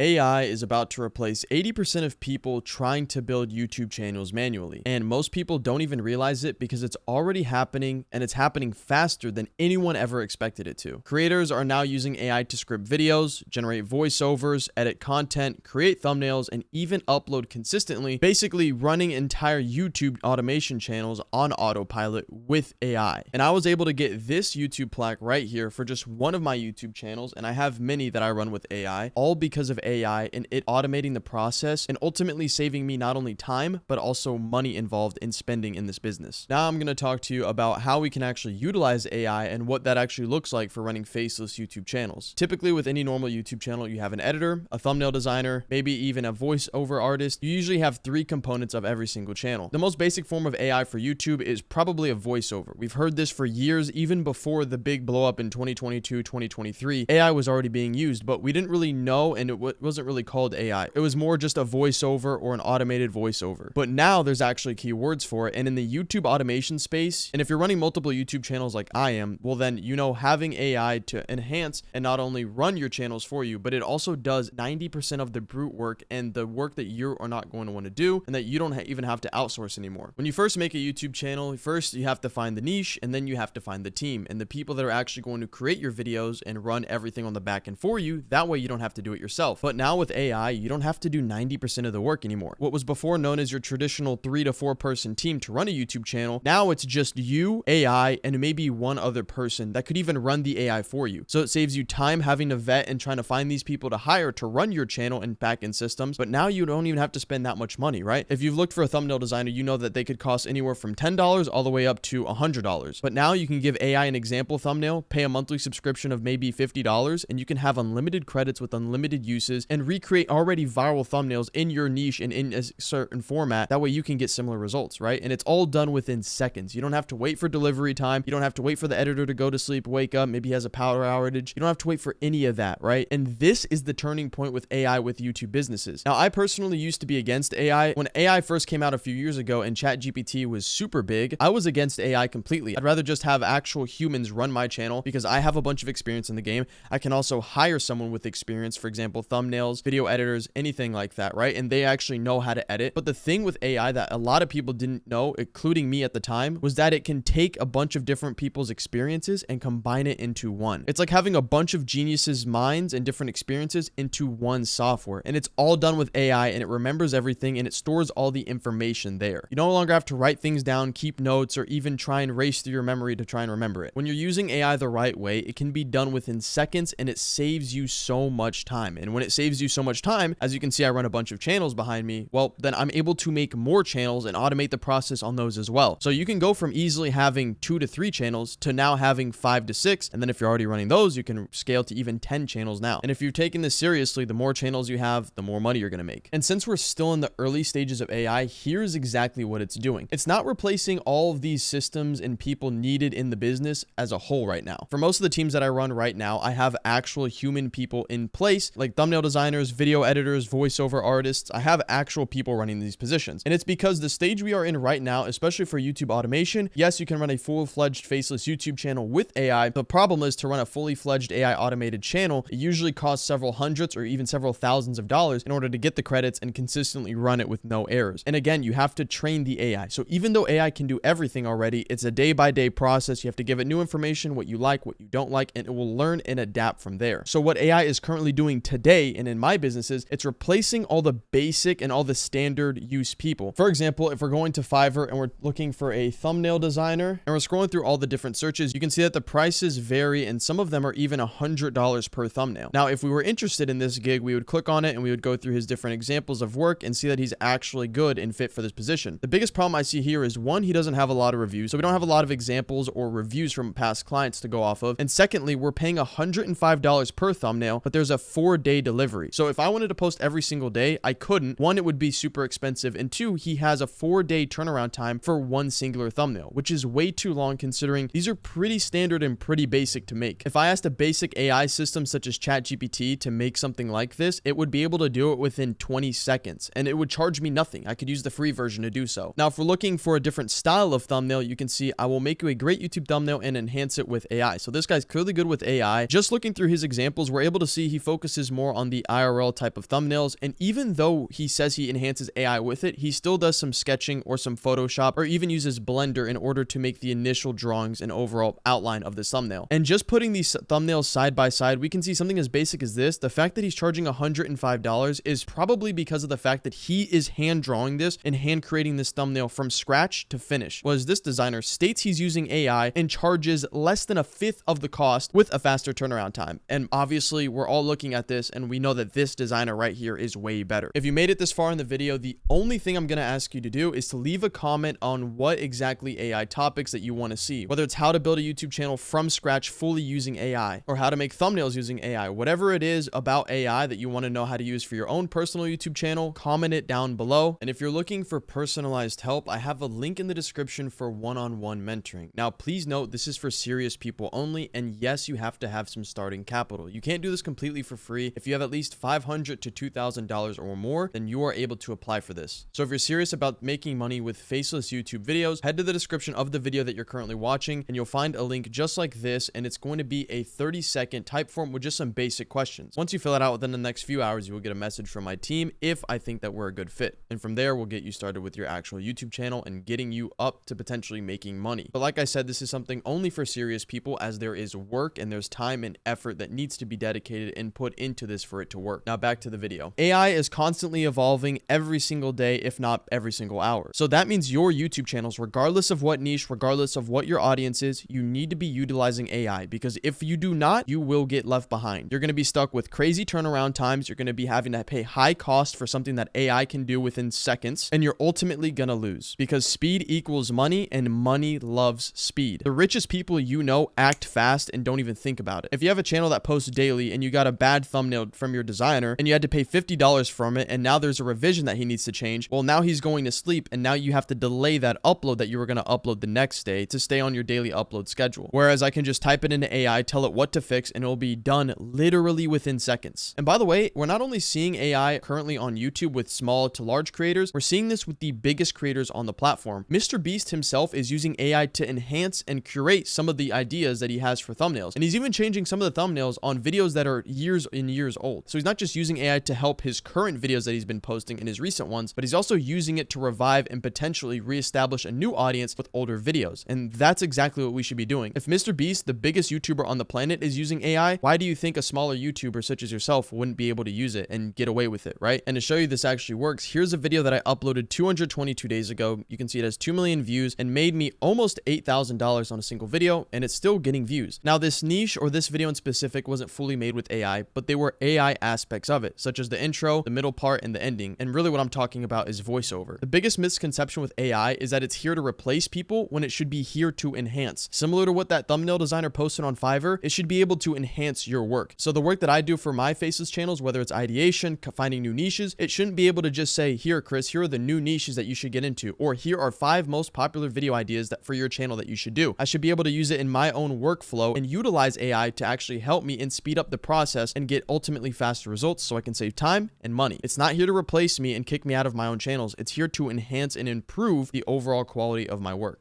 AI is about to replace 80% of people trying to build YouTube channels manually, and most people don't even realize it because it's already happening, and it's happening faster than anyone ever expected it to. Creators are now using AI to script videos, generate voiceovers, edit content, create thumbnails, and even upload consistently, basically running entire YouTube automation channels on autopilot with AI. And I was able to get this YouTube plaque right here for just one of my YouTube channels, and I have many that I run with AI, all because of AI and it automating the process and ultimately saving me not only time, but also money involved in spending in this business. Now I'm going to talk to you about how we can actually utilize AI and what that actually looks like for running faceless YouTube channels. Typically with any normal YouTube channel, you have an editor, a thumbnail designer, maybe even a voiceover artist. You usually have three components of every single channel. The most basic form of AI for YouTube is probably a voiceover. We've heard this for years, even before the big blow up in 2022, 2023. AI was already being used, but we didn't really know, and it wasn't really called AI. It was more just a voiceover or an automated voiceover. But now there's actually keywords for it, and in the YouTube automation space, and if you're running multiple YouTube channels like I am, well then, having AI to enhance and not only run your channels for you, but it also does 90% of the brute work and the work that you are not going to want to do and that you don't even have to outsource anymore. When you first make a YouTube channel, first you have to find the niche, and then you have to find the team and the people that are actually going to create your videos and run everything on the back end for you. That way you don't have to do it yourself. But now with AI, you don't have to do 90% of the work anymore. What was before known as your traditional 3 to 4 person team to run a YouTube channel, now it's just you, AI, and maybe one other person that could even run the AI for you. So it saves you time having to vet and trying to find these people to hire to run your channel and back-end systems. But now you don't even have to spend that much money, right? If you've looked for a thumbnail designer, you know that they could cost anywhere from $10 all the way up to $100. But now you can give AI an example thumbnail, pay a monthly subscription of maybe $50, and you can have unlimited credits with unlimited uses and recreate already viral thumbnails in your niche and in a certain format. That way you can get similar results, right? And it's all done within seconds. You don't have to wait for delivery time. You don't have to wait for the editor to go to sleep, wake up, maybe he has a power outage. You don't have to wait for any of that, right? And this is the turning point with AI with YouTube businesses. Now, I personally used to be against AI. When AI first came out a few years ago and ChatGPT was super big, I was against AI completely. I'd rather just have actual humans run my channel because I have a bunch of experience in the game. I can also hire someone with experience, for example, thumbnails, video editors, anything like that, right? And they actually know how to edit. But the thing with AI that a lot of people didn't know, including me at the time, was that it can take a bunch of different people's experiences and combine it into one. It's like having a bunch of geniuses' minds and different experiences into one software. And it's all done with AI, and it remembers everything, and it stores all the information there. You no longer have to write things down, keep notes, or even try and race through your memory to try and remember it. When you're using AI the right way, it can be done within seconds, and it saves you so much time. And when it saves you so much time, as you can see, I run a bunch of channels behind me. Well, then I'm able to make more channels and automate the process on those as well. So you can go from easily having 2 to 3 channels to now having 5 to 6. And then if you're already running those, you can scale to even 10 channels now. And if you're taking this seriously, the more channels you have, the more money you're going to make. And since we're still in the early stages of AI, here's exactly what it's doing. It's not replacing all of these systems and people needed in the business as a whole right now. For most of the teams that I run right now, I have actual human people in place, like thumbnail designers, video editors, voiceover artists. I have actual people running these positions. And it's because the stage we are in right now, especially for YouTube automation, yes, you can run a full-fledged faceless YouTube channel with AI. The problem is to run a fully fledged AI automated channel, it usually costs several hundreds or even several thousands of dollars in order to get the credits and consistently run it with no errors. And again, you have to train the AI. So even though AI can do everything already, it's a day-by-day process. You have to give it new information, what you like, what you don't like, and it will learn and adapt from there. So what AI is currently doing today and in my businesses, it's replacing all the basic and all the standard use people. For example, if we're going to Fiverr and we're looking for a thumbnail designer and we're scrolling through all the different searches, you can see that the prices vary and some of them are even $100 per thumbnail. Now, if we were interested in this gig, we would click on it and we would go through his different examples of work and see that he's actually good and fit for this position. The biggest problem I see here is one, he doesn't have a lot of reviews. So we don't have a lot of examples or reviews from past clients to go off of. And secondly, we're paying $105 per thumbnail, but there's a 4-day delivery. So if I wanted to post every single day, I couldn't. One, it would be super expensive. And two, he has a 4-day turnaround time for one singular thumbnail, which is way too long considering these are pretty standard and pretty basic to make. If I asked a basic AI system such as ChatGPT to make something like this, it would be able to do it within 20 seconds and it would charge me nothing. I could use the free version to do so. Now, if we're looking for a different style of thumbnail, you can see I will make you a great YouTube thumbnail and enhance it with AI. So this guy's clearly good with AI. Just looking through his examples, we're able to see he focuses more on on the IRL type of thumbnails. And even though he says he enhances AI with it, he still does some sketching or some Photoshop, or even uses Blender in order to make the initial drawings and overall outline of this thumbnail. And just putting these thumbnails side by side, we can see something as basic as this. The fact that he's charging $105 is probably because of the fact that he is hand drawing this and hand creating this thumbnail from scratch to finish. Whereas this designer states he's using AI and charges less than a fifth of the cost with a faster turnaround time. And obviously we're all looking at this and we know that this designer right here is way better. If you made it this far in the video, the only thing I'm going to ask you to do is to leave a comment on what exactly AI topics that you want to see, whether it's how to build a YouTube channel from scratch fully using AI, or how to make thumbnails using AI. Whatever it is about AI that you want to know how to use for your own personal YouTube channel, comment it down below. And if you're looking for personalized help, I have a link in the description for one-on-one mentoring. Now, please note this is for serious people only, and yes, you have to have some starting capital. You can't do this completely for free. If you have at least $500 to $2,000 or more, then you are able to apply for this. So if you're serious about making money with Faceless YouTube videos, head to the description of the video that you're currently watching and you'll find a link just like this, and it's going to be a 30-second type form with just some basic questions. Once you fill it out within the next few hours, you will get a message from my team if I think that we're a good fit. And from there, we'll get you started with your actual YouTube channel and getting you up to potentially making money. But like I said, this is something only for serious people, as there is work and there's time and effort that needs to be dedicated and put into this for it to work. Now back to the video. AI is constantly evolving every single day, if not every single hour. So that means your YouTube channels, regardless of what niche, regardless of what your audience is, you need to be utilizing AI, because if you do not, you will get left behind. You're going to be stuck with crazy turnaround times. You're going to be having to pay high cost for something that AI can do within seconds, and you're ultimately going to lose, because speed equals money and money loves speed. The richest people you know act fast and don't even think about it. If you have a channel that posts daily and you got a bad thumbnail from your designer and you had to pay $50 from it, and now there's a revision that he needs to change, well, now he's going to sleep and now you have to delay that upload that you were going to upload the next day to stay on your daily upload schedule. Whereas I can just type it into AI, tell it what to fix, and it'll be done literally within seconds. And by the way, we're not only seeing AI currently on YouTube with small to large creators, we're seeing this with the biggest creators on the platform. Mr. Beast himself is using AI to enhance and curate some of the ideas that he has for thumbnails. And he's even changing some of the thumbnails on videos that are years and years old. So he's not just using AI to help his current videos that he's been posting in his recent ones, but he's also using it to revive and potentially reestablish a new audience with older videos. And that's exactly what we should be doing. If Mr. Beast, the biggest YouTuber on the planet, is using AI, why do you think a smaller YouTuber such as yourself wouldn't be able to use it and get away with it, right? And to show you this actually works, here's a video that I uploaded 222 days ago. You can see it has 2 million views and made me almost $8,000 on a single video, and it's still getting views. Now, this niche, or this video in specific, wasn't fully made with AI, but they were AI aspects of it, such as the intro, the middle part, and the ending. And really what I'm talking about is voiceover. The biggest misconception with AI is that it's here to replace people when it should be here to enhance. Similar to what that thumbnail designer posted on Fiverr, it should be able to enhance your work. So the work that I do for my Faceless channels, whether it's ideation, finding new niches, it shouldn't be able to just say, here, Chris, here are the new niches that you should get into, or here are 5 most popular video ideas that for your channel that you should do. I should be able to use it in my own workflow and utilize AI to actually help me and speed up the process and get ultimately faster results so I can save time and money. It's not here to replace me and kick me out of my own channels. It's here to enhance and improve the overall quality of my work.